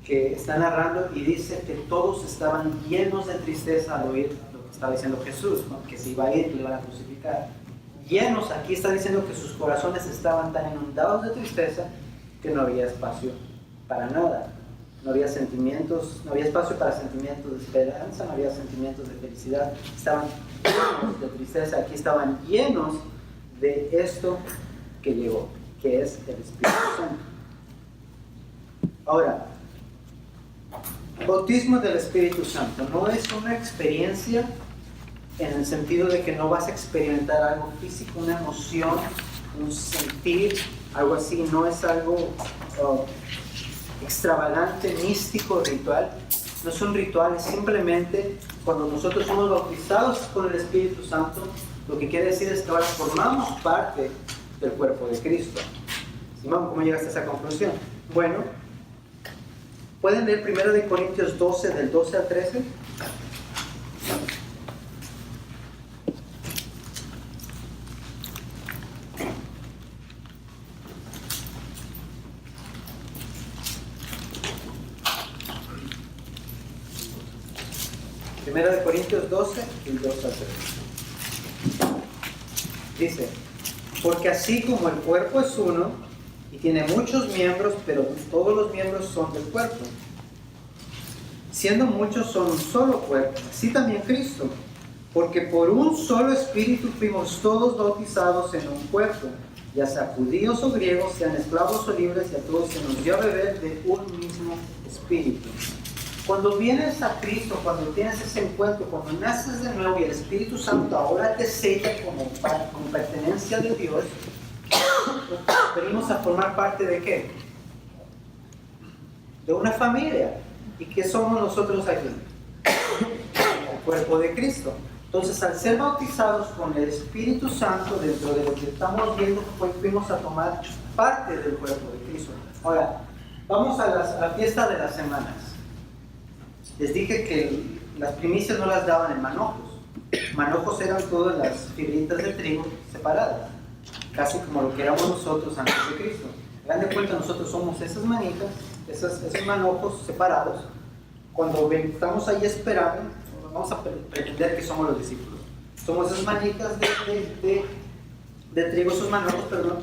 que está narrando y dice que todos estaban llenos de tristeza al oír lo que estaba diciendo Jesús, ¿no? Que se iba a ir, que le iban a crucificar. Llenos, aquí está diciendo que sus corazones estaban tan inundados de tristeza que no había espacio para nada. No había sentimientos, no había espacio para sentimientos de esperanza, no había sentimientos de felicidad. Estaban llenos de tristeza, aquí estaban llenos de esto que llegó, que es el Espíritu Santo. Ahora, bautismo del Espíritu Santo no es una experiencia en el sentido de que no vas a experimentar algo físico, una emoción, un sentir, algo así. No es algo extravagante, místico, ritual. No es un ritual, es simplemente cuando nosotros somos bautizados con el Espíritu Santo, lo que quiere decir es que ahora formamos parte del cuerpo de Cristo. Simón, ¿cómo llegaste a esa conclusión? Bueno, ¿pueden leer 1 Corintios 12, del 12 al 13? Primera de Corintios 12, del 12 al 13. Dice, porque así como el cuerpo es uno y tiene muchos miembros, pero todos los miembros son del cuerpo, siendo muchos son un solo cuerpo, así también Cristo, porque por un solo espíritu fuimos todos bautizados en un cuerpo, ya sea judíos o griegos, sean esclavos o libres, y a todos se nos dio a beber de un mismo espíritu. Cuando vienes a Cristo, cuando tienes ese encuentro, cuando naces de nuevo y el Espíritu Santo ahora te sella como pertenencia de Dios, venimos a formar parte ¿de qué? De una familia. ¿Y qué somos nosotros aquí? El cuerpo de Cristo. Entonces, al ser bautizados con el Espíritu Santo, dentro de lo que estamos viendo, fuimos a tomar parte del cuerpo de Cristo. Ahora, vamos a la fiesta de las semanas. Les dije que las primicias no las daban en manojos. Manojos eran todas las fibritas de trigo separadas, casi como lo que éramos nosotros antes de Cristo. Dan de cuenta, nosotros somos esas manitas, esos manojos separados. Cuando estamos ahí esperando, vamos a pretender que somos los discípulos. Somos esas manitas de trigo, esos manojos, perdón.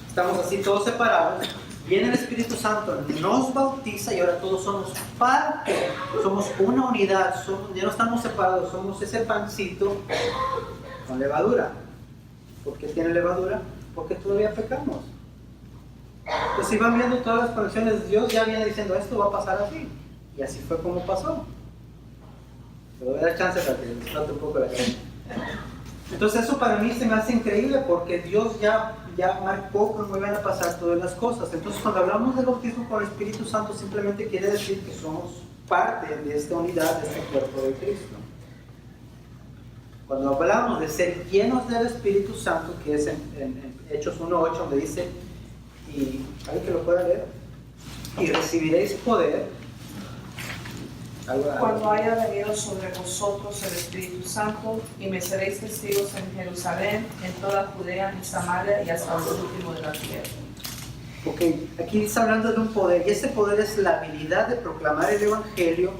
Estamos así todos separados. Viene el Espíritu Santo, nos bautiza y ahora todos somos parte, somos una unidad, ya no estamos separados, somos ese pancito con levadura. ¿Por qué tiene levadura? Porque todavía pecamos. Entonces, si van viendo todas las conexiones, Dios ya viene diciendo, esto va a pasar así. Y así fue como pasó. Te voy a dar chance para que disfrute un poco la gente. Entonces, eso para mí se me hace increíble porque Dios ya marcó cómo iban a pasar todas las cosas. Entonces, cuando hablamos del bautismo con el Espíritu Santo, simplemente quiere decir que somos parte de esta unidad, de este cuerpo de Cristo. Cuando hablamos de ser llenos del Espíritu Santo, que es en Hechos 1:8, donde dice, y alguien que lo pueda leer, y recibiréis poder cuando haya venido sobre vosotros el Espíritu Santo, y me seréis testigos en Jerusalén, en toda Judea, en Samaria y hasta lo último de la tierra. Ok, aquí está hablando de un poder, y ese poder es la habilidad de proclamar el Evangelio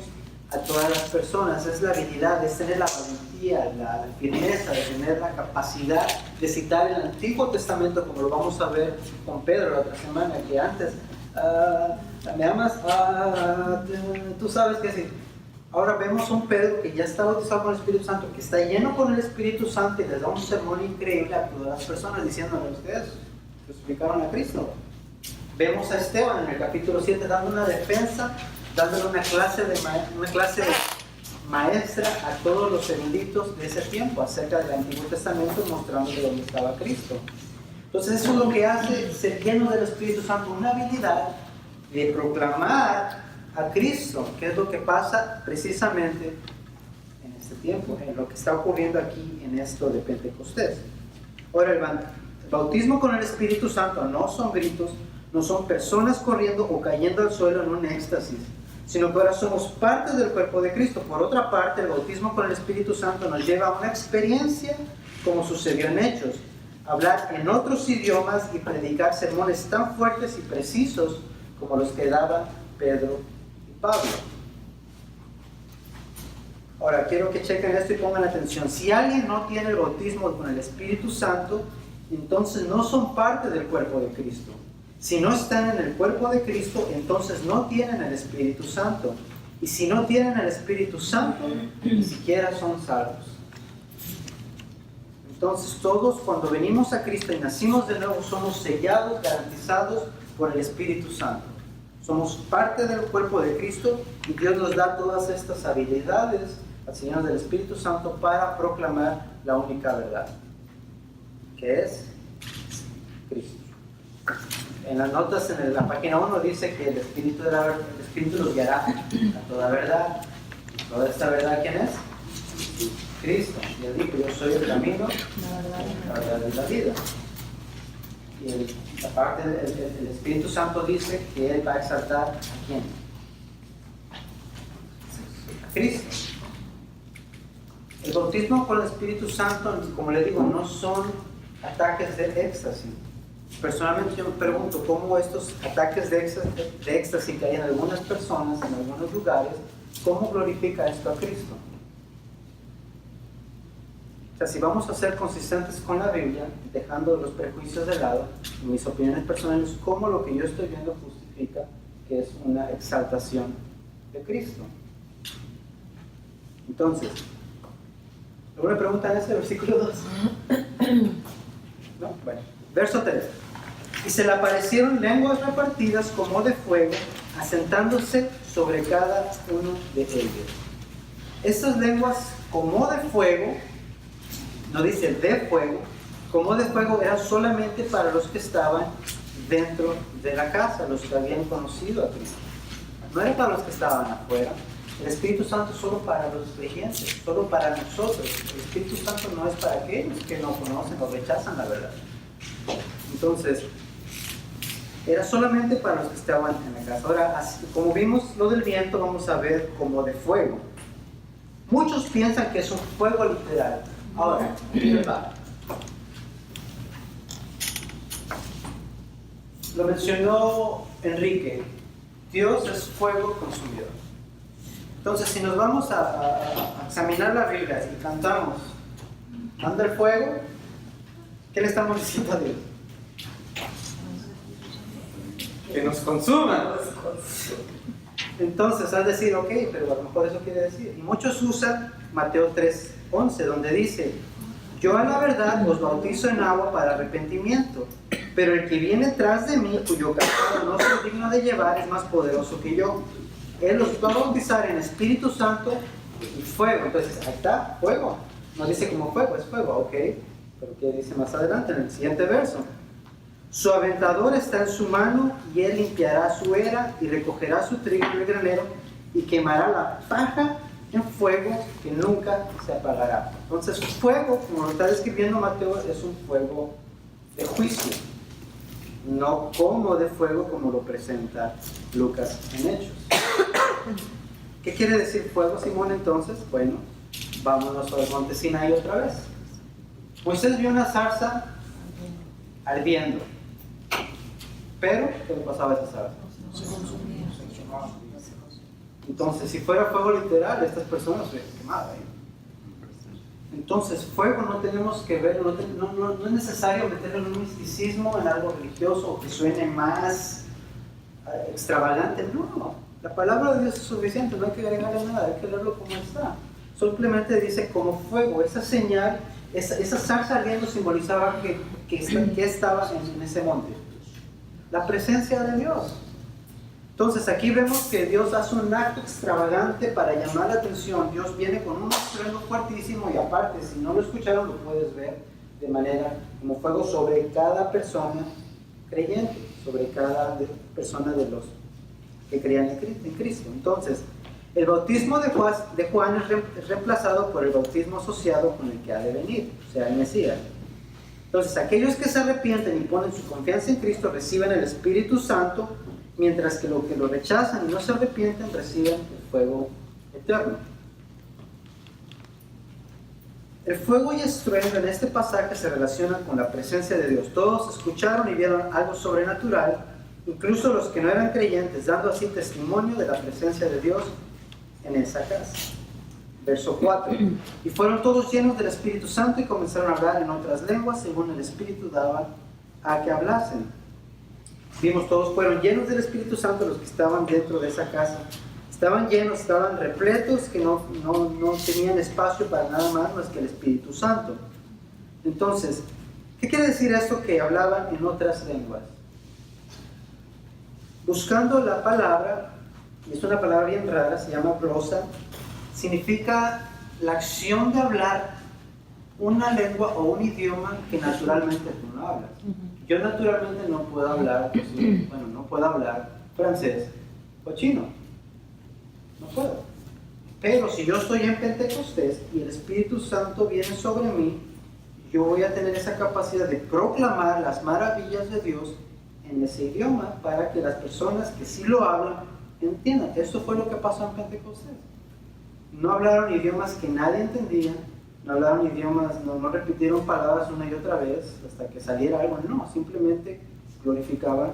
a todas las personas. Es la habilidad, es tener la valentía, la firmeza, de tener la capacidad de citar el Antiguo Testamento, como lo vamos a ver con Pedro la otra semana, que antes, ¿me amas? Tú sabes que sí. Ahora vemos a un Pedro que ya está bautizado con el Espíritu Santo, que está lleno con el Espíritu Santo y les da un sermón increíble a todas las personas diciéndole: ustedes crucificaron a Cristo. Vemos a Esteban en el capítulo 7 dando una defensa, dándole una clase de maestra a todos los eruditos de ese tiempo acerca del Antiguo Testamento, mostrándole dónde estaba Cristo. Entonces eso es lo que hace ser lleno del Espíritu Santo, una habilidad de proclamar a Cristo, que es lo que pasa precisamente en este tiempo, en lo que está ocurriendo aquí en esto de Pentecostés. Ahora, el bautismo con el Espíritu Santo no son gritos, no son personas corriendo o cayendo al suelo en un éxtasis, sino que ahora somos parte del cuerpo de Cristo. Por otra parte, el bautismo con el Espíritu Santo nos lleva a una experiencia como sucedió en Hechos: hablar en otros idiomas y predicar sermones tan fuertes y precisos como los que daban Pedro y Pablo. Ahora, quiero que chequen esto y pongan atención. Si alguien no tiene el bautismo con el Espíritu Santo, entonces no son parte del cuerpo de Cristo. Si no están en el cuerpo de Cristo, entonces no tienen el Espíritu Santo. Y si no tienen el Espíritu Santo, ni siquiera son salvos. Entonces todos, cuando venimos a Cristo y nacimos de nuevo, somos sellados, garantizados por el Espíritu Santo. Somos parte del cuerpo de Cristo y Dios nos da todas estas habilidades al Señor del Espíritu Santo para proclamar la única verdad, que es Cristo. En las notas, en la página 1 dice que el Espíritu los guiará a toda verdad. ¿Toda esta verdad quién es? Cristo. Y él dijo: yo soy el camino, la verdad y la vida. Y aparte el Espíritu Santo dice que Él va a exaltar ¿a quién? A Cristo. El bautismo con el Espíritu Santo, como le digo, no son ataques de éxtasis. Personalmente yo me pregunto cómo estos ataques de éxtasis que hay en algunas personas, en algunos lugares, ¿cómo glorifica esto a Cristo? O sea, si vamos a ser consistentes con la Biblia, dejando los prejuicios de lado, mis opiniones personales, ¿cómo lo que yo estoy viendo justifica que es una exaltación de Cristo? Entonces, ¿alguna pregunta en este versículo 2? ¿No? Bueno, verso 3. Y se le aparecieron lenguas repartidas como de fuego, asentándose sobre cada uno de ellos. Estas lenguas como de fuego, no dice de fuego, como de fuego, eran solamente para los que estaban dentro de la casa, los que habían conocido a Cristo. No era para los que estaban afuera. El Espíritu Santo es solo para los creyentes, solo para nosotros. El Espíritu Santo no es para aquellos que no conocen o rechazan la verdad. Entonces, era solamente para los que estaban en la casa. Ahora, como vimos lo del viento, vamos a ver como de fuego. Muchos piensan que es un fuego literal. Ahora, lo mencionó Enrique, Dios es fuego consumidor. Entonces, si nos vamos a examinar la Biblia y cantamos anda el fuego, ¿qué le estamos diciendo a Dios? Que nos consuma. Entonces, al decir, ok, pero a lo mejor eso quiere decir. Y muchos usan Mateo 3:11, donde dice: yo a la verdad os bautizo en agua para arrepentimiento, pero el que viene tras de mí, cuyo calzado no soy digno de llevar, es más poderoso que yo. Él los va a bautizar en Espíritu Santo y fuego. Entonces, ahí está, fuego. No dice como fuego, es fuego, ok. Pero ¿qué dice más adelante en el siguiente verso? Su aventador está en su mano y él limpiará su era y recogerá su trigo en el granero y quemará la paja en fuego que nunca se apagará. Entonces, fuego, como lo está describiendo Mateo, es un fuego de juicio, no como de fuego como lo presenta Lucas en Hechos. ¿Qué quiere decir fuego, Simón, entonces? Bueno, vámonos al monte Sinaí otra vez. Moisés vio una zarza ardiendo, pero ¿qué le pasaba a esa zarza? Entonces, si fuera fuego literal, estas personas se quemaban. Entonces, fuego no tenemos que ver, no es necesario meterlo en un misticismo, en algo religioso, o que suene más extravagante. No, la palabra de Dios es suficiente, no hay que agregarle nada, hay que leerlo como está. Simplemente dice como fuego, esa señal, esa zarza ardiendo simbolizaba que estaba en ese monte. La presencia de Dios. Entonces aquí vemos que Dios hace un acto extravagante para llamar la atención. Dios viene con un estruendo fuertísimo y aparte, si no lo escucharon, lo puedes ver de manera como fuego sobre cada persona creyente, sobre cada persona de los que creían en Cristo. Entonces, el bautismo de Juan es reemplazado por el bautismo asociado con el que ha de venir, o sea, el Mesías. Entonces, aquellos que se arrepienten y ponen su confianza en Cristo reciben el Espíritu Santo, mientras que los que lo rechazan y no se arrepienten reciben el fuego eterno. El fuego y estruendo en este pasaje se relacionan con la presencia de Dios. Todos escucharon y vieron algo sobrenatural, incluso los que no eran creyentes, dando así testimonio de la presencia de Dios en esa casa. Verso 4. Y fueron todos llenos del Espíritu Santo y comenzaron a hablar en otras lenguas según el Espíritu daba a que hablasen. Vimos, todos fueron llenos del Espíritu Santo los que estaban dentro de esa casa. Estaban llenos, estaban repletos, que no tenían espacio para nada más que el Espíritu Santo. Entonces, ¿qué quiere decir esto que hablaban en otras lenguas? Buscando la palabra, y es una palabra bien rara, se llama glosa, significa la acción de hablar una lengua o un idioma que naturalmente tú no hablas. Yo naturalmente no puedo hablar, no puedo hablar francés o chino. No puedo. Pero si yo estoy en Pentecostés y el Espíritu Santo viene sobre mí, yo voy a tener esa capacidad de proclamar las maravillas de Dios en ese idioma para que las personas que sí lo hablan entiendan. Esto fue lo que pasó en Pentecostés. No hablaron idiomas que nadie entendía, no hablaron idiomas, no repitieron palabras una y otra vez hasta que saliera algo, no, simplemente glorificaban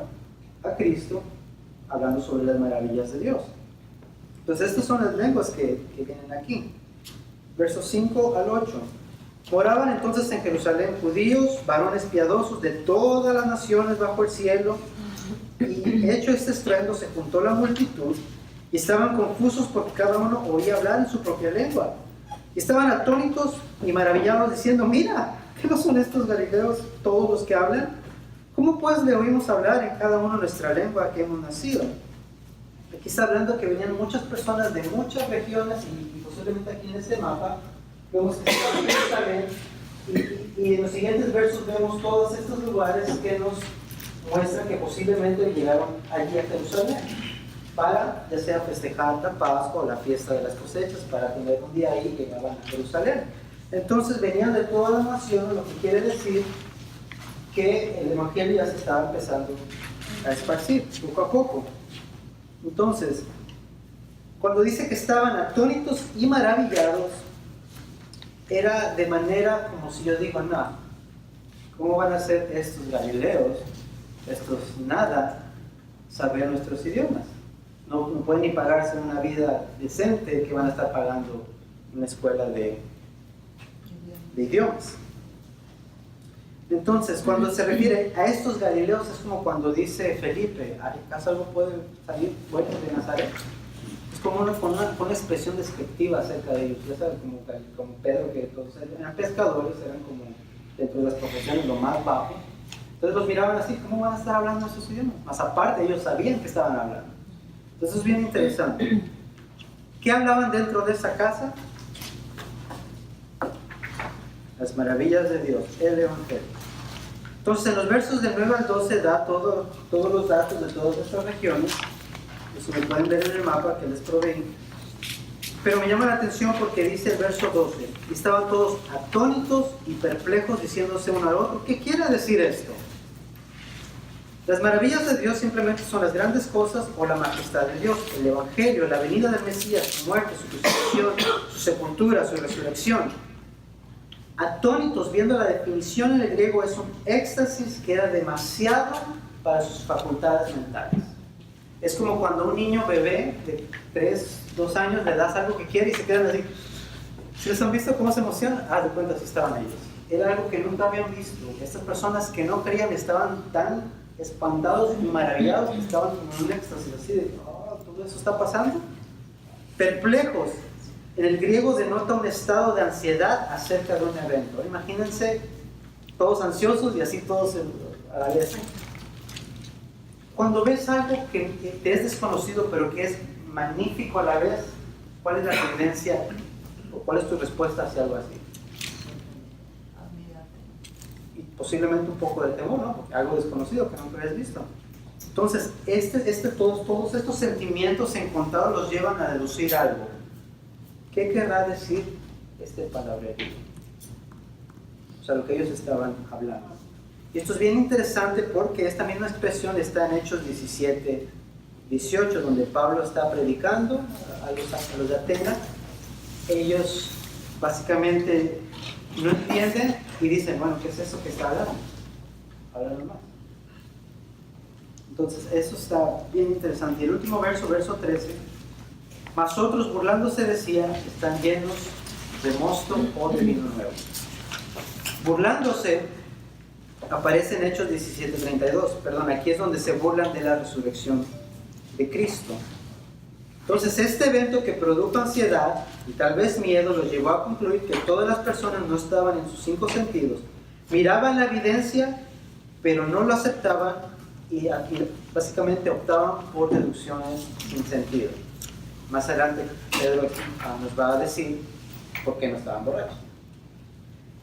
a Cristo hablando sobre las maravillas de Dios. Entonces estas son las lenguas que vienen aquí. Versos 5 al 8. Moraban entonces en Jerusalén judíos, varones piadosos de todas las naciones bajo el cielo, y hecho este estruendo se juntó la multitud y estaban confusos porque cada uno oía hablar en su propia lengua. Y estaban atónitos y maravillados diciendo, mira, ¿qué no son estos galileos todos los que hablan? ¿Cómo pues le oímos hablar en cada uno nuestra lengua que hemos nacido? Aquí está hablando que venían muchas personas de muchas regiones y posiblemente aquí en este mapa vemos que estaban en Jerusalén y en los siguientes versos vemos todos estos lugares que nos muestran que posiblemente llegaron allí a Jerusalén para ya sea festejar la Pascua o la fiesta de las cosechas, para tener un día ahí y llegaban a Jerusalén. Entonces venían de todas las naciones, lo que quiere decir que el Evangelio ya se estaba empezando a esparcir poco a poco. Entonces, cuando dice que estaban atónitos y maravillados, era de manera como si yo digo, no, ¿cómo van a ser estos galileos, estos nada, saber nuestros idiomas? No pueden ni pagarse una vida decente que van a estar pagando una escuela de idiomas. Entonces, cuando se refiere a estos galileos, es como cuando dice Felipe, ¿acaso algo puede salir bueno de Nazaret? Es como una expresión despectiva acerca de ellos. Ya saben, como Pedro, que todos eran pescadores, eran como dentro de las profesiones lo más bajo. Entonces los miraban así, ¿cómo van a estar hablando esos idiomas? Más aparte, ellos sabían que estaban hablando. Entonces es bien interesante. ¿Qué hablaban dentro de esa casa? Las maravillas de Dios, el Evangelio. Entonces en los versos del 9 al 12 da todos los datos de todas estas regiones. Eso lo pueden ver en el mapa que les proveí. Pero me llama la atención porque dice el verso 12, y estaban todos atónitos y perplejos diciéndose uno al otro, ¿qué quiere decir esto? Las maravillas de Dios simplemente son las grandes cosas o la majestad de Dios, el Evangelio, la venida del Mesías, su muerte, su crucifixión, su sepultura, su resurrección. Atónitos, viendo la definición en el griego, es un éxtasis que era demasiado para sus facultades mentales. Es como cuando a un niño bebé de 3, 2 años le das algo que quiere y se quedan así. ¿Sí les han visto cómo se emocionan? De cuenta si estaban ellos. Era algo que nunca habían visto. Estas personas que no creían estaban tan espantados y maravillados que estaban como en un éxtasis así de, ¿todo eso está pasando? Perplejos. En el griego denota un estado de ansiedad acerca de un evento. Imagínense todos ansiosos y así todos a la vez. Cuando ves algo que te es desconocido pero que es magnífico a la vez, ¿cuál es la tendencia o cuál es tu respuesta hacia algo así? Y posiblemente un poco de temor, ¿no? Porque algo desconocido que nunca habías visto. Entonces, todos estos sentimientos encontrados los llevan a deducir algo. ¿Qué querrá decir este palabrerío? O sea, lo que ellos estaban hablando. Y esto es bien interesante porque esta misma expresión está en Hechos 17, 18, donde Pablo está predicando a los de Atenas. Ellos básicamente no entienden y dicen, bueno, ¿qué es eso que está hablando? Háblanos más. Entonces, eso está bien interesante. Y el último verso, verso 13. Mas otros burlándose decían, están llenos de mosto o de vino nuevo. Burlándose aparece en Hechos 17:32. Perdón, aquí es donde se burlan de la resurrección de Cristo. Entonces, este evento que produjo ansiedad y tal vez miedo los llevó a concluir que todas las personas no estaban en sus 5 sentidos, miraban la evidencia, pero no lo aceptaban y básicamente optaban por deducciones sin sentido. Más adelante, Pedro nos va a decir por qué no estaban borrachos.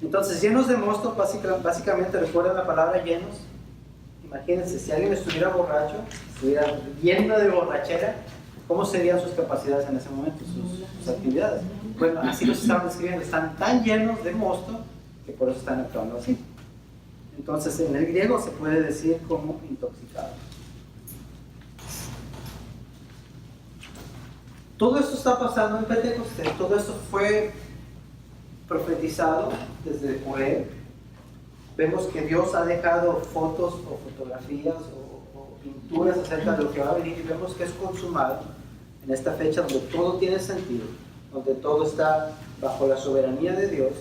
Entonces, llenos de mosto, básicamente recuerdan la palabra llenos. Imagínense, si alguien estuviera borracho, estuviera lleno de borrachera, ¿cómo serían sus capacidades en ese momento, sus actividades? Bueno, así los estaban describiendo, están tan llenos de mosto que por eso están actuando así. Entonces, en el griego se puede decir como intoxicados. Todo esto está pasando en Pentecostés, todo esto fue profetizado desde Joel. Vemos que Dios ha dejado fotos o fotografías o pinturas acerca de lo que va a venir y vemos que es consumado en esta fecha donde todo tiene sentido, donde todo está bajo la soberanía de Dios,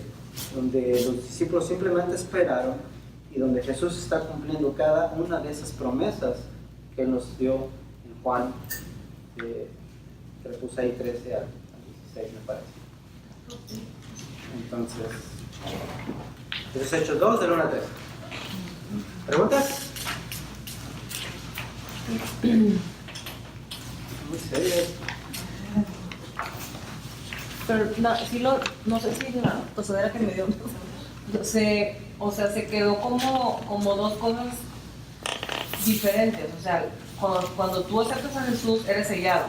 donde los discípulos simplemente esperaron y donde Jesús está cumpliendo cada una de esas promesas que Él nos dio en Juan, que le puse ahí 13 al 16 me parece. Entonces, los Hechos 2 del 1 al 3. ¿Preguntas? Muy serio. Pero no sé si la tosadera que me dio, se quedó como dos cosas diferentes. O sea, cuando tú aceptas a Jesús, eres sellado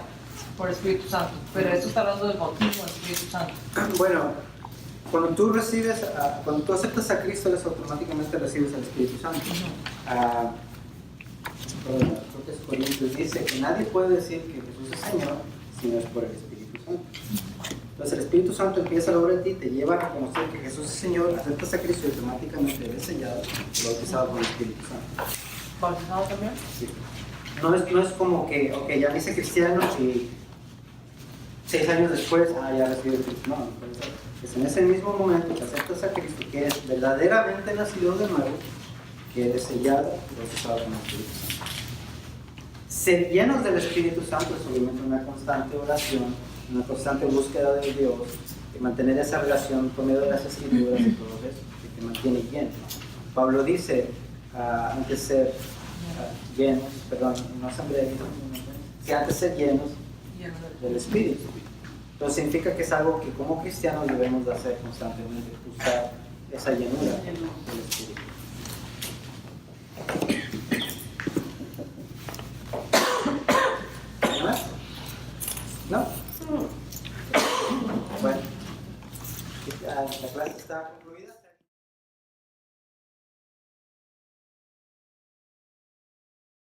por el Espíritu Santo. Pero esto está hablando del bautismo del Espíritu Santo. Bueno, cuando tú aceptas a Cristo, automáticamente recibes al Espíritu Santo. Creo que es Corintios dice que nadie puede decir que Jesús es Señor si no es por el Espíritu Santo. Entonces el Espíritu Santo empieza a obrar en ti, te lleva a reconocer que Jesús es Señor, aceptas a Cristo y automáticamente eres sellado y bautizado por el Espíritu Santo. ¿Bautizado también? Sí. No es como que, ok, ya me hice cristiano y 6 años después, ya recibí el Espíritu. No, es en ese mismo momento que aceptas a Cristo, que es verdaderamente nacido de nuevo, que eres sellado y bautizado con el Espíritu Santo. Ser llenos del Espíritu Santo es obviamente una constante oración, una constante búsqueda de Dios, de mantener esa relación por medio de las Escrituras y todo eso, que te mantiene lleno. Pablo dice, antes de ser llenos, perdón, no asamblea, que antes de ser llenos del Espíritu. Entonces significa que es algo que como cristianos debemos de hacer constantemente, buscar esa llenura del Espíritu. ¿No más? ¿No? Bueno, la clase está concluida.